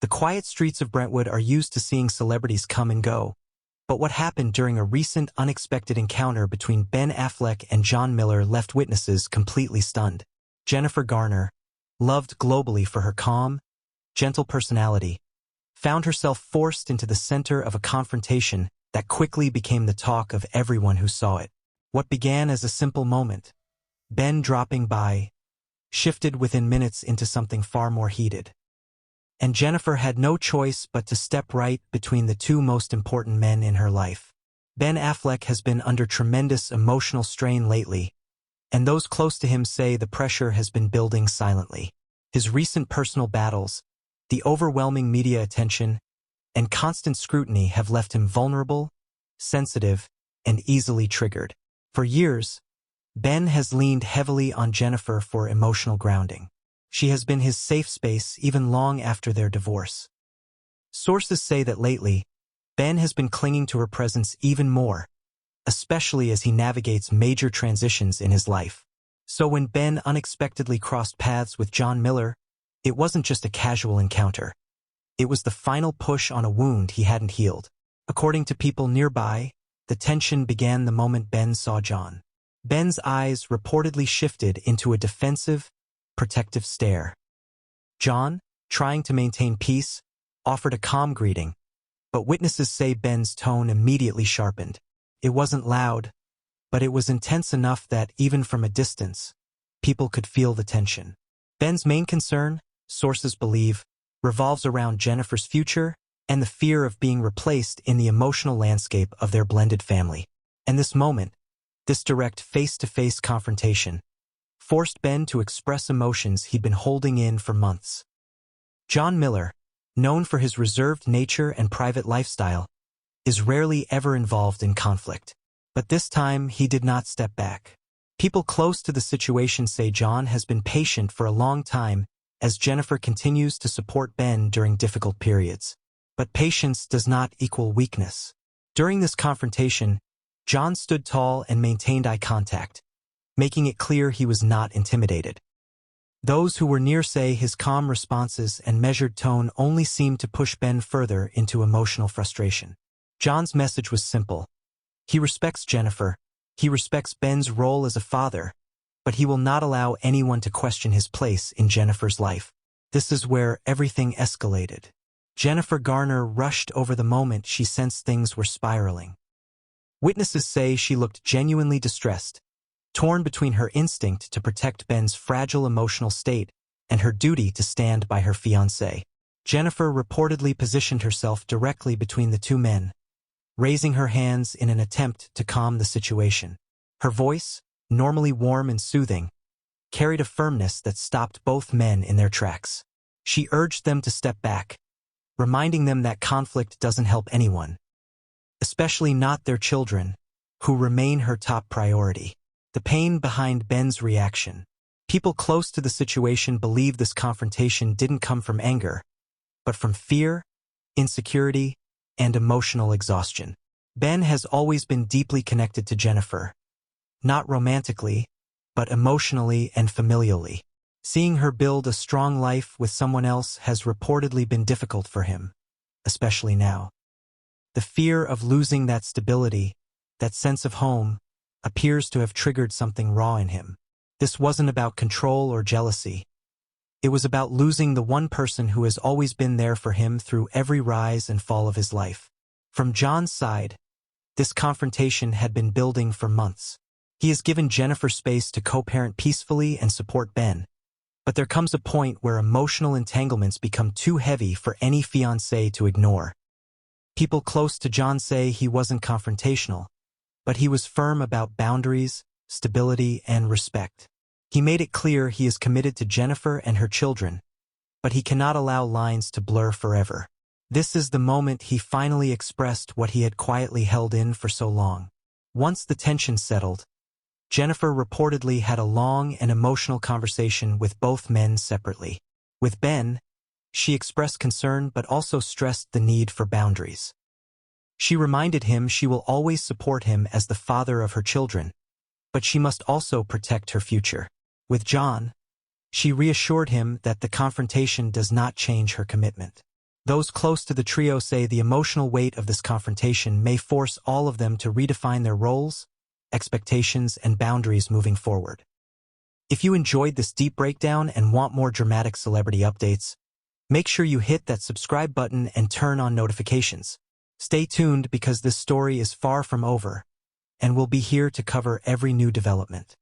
The quiet streets of Brentwood are used to seeing celebrities come and go. But what happened during a recent unexpected encounter between Ben Affleck and John Miller left witnesses completely stunned. Jennifer Garner, loved globally for her calm, gentle personality, found herself forced into the center of a confrontation that quickly became the talk of everyone who saw it. What began as a simple moment, Ben dropping by, shifted within minutes into something far more heated. And Jennifer had no choice but to step right between the two most important men in her life. Ben Affleck has been under tremendous emotional strain lately, and those close to him say the pressure has been building silently. His recent personal battles, the overwhelming media attention, and constant scrutiny have left him vulnerable, sensitive, and easily triggered. For years, Ben has leaned heavily on Jennifer for emotional grounding. She has been his safe space even long after their divorce. Sources say that lately, Ben has been clinging to her presence even more, especially as he navigates major transitions in his life. So when Ben unexpectedly crossed paths with John Miller, it wasn't just a casual encounter. It was the final push on a wound he hadn't healed. According to people nearby, the tension began the moment Ben saw John. Ben's eyes reportedly shifted into a defensive, protective stare. John, trying to maintain peace, offered a calm greeting, but witnesses say Ben's tone immediately sharpened. It wasn't loud, but it was intense enough that, even from a distance, people could feel the tension. Ben's main concern, sources believe, revolves around Jennifer's future and the fear of being replaced in the emotional landscape of their blended family. And this moment, this direct face-to-face confrontation, forced Ben to express emotions he'd been holding in for months. John Miller, known for his reserved nature and private lifestyle, is rarely ever involved in conflict. But this time, he did not step back. People close to the situation say John has been patient for a long time as Jennifer continues to support Ben during difficult periods. But patience does not equal weakness. During this confrontation, John stood tall and maintained eye contact, making it clear he was not intimidated. Those who were near say his calm responses and measured tone only seemed to push Ben further into emotional frustration. John's message was simple. He respects Jennifer, he respects Ben's role as a father, but he will not allow anyone to question his place in Jennifer's life. This is where everything escalated. Jennifer Garner rushed over the moment she sensed things were spiraling. Witnesses say she looked genuinely distressed, torn between her instinct to protect Ben's fragile emotional state and her duty to stand by her fiancé. Jennifer reportedly positioned herself directly between the two men, raising her hands in an attempt to calm the situation. Her voice, normally warm and soothing, carried a firmness that stopped both men in their tracks. She urged them to step back, reminding them that conflict doesn't help anyone, especially not their children, who remain her top priority. The pain behind Ben's reaction. People close to the situation believe this confrontation didn't come from anger, but from fear, insecurity, and emotional exhaustion. Ben has always been deeply connected to Jennifer, not romantically, but emotionally and familially. Seeing her build a strong life with someone else has reportedly been difficult for him, especially now. The fear of losing that stability, that sense of home, appears to have triggered something raw in him. This wasn't about control or jealousy. It was about losing the one person who has always been there for him through every rise and fall of his life. From John's side, this confrontation had been building for months. He has given Jennifer space to co-parent peacefully and support Ben. But there comes a point where emotional entanglements become too heavy for any fiancé to ignore. People close to John say he wasn't confrontational, but he was firm about boundaries, stability, and respect. He made it clear he is committed to Jennifer and her children, but he cannot allow lines to blur forever. This is the moment he finally expressed what he had quietly held in for so long. Once the tension settled, Jennifer reportedly had a long and emotional conversation with both men separately. With Ben, she expressed concern but also stressed the need for boundaries. She reminded him she will always support him as the father of her children, but she must also protect her future. With John, she reassured him that the confrontation does not change her commitment. Those close to the trio say the emotional weight of this confrontation may force all of them to redefine their roles, expectations, and boundaries moving forward. If you enjoyed this deep breakdown and want more dramatic celebrity updates, make sure you hit that subscribe button and turn on notifications. Stay tuned because this story is far from over, and we'll be here to cover every new development.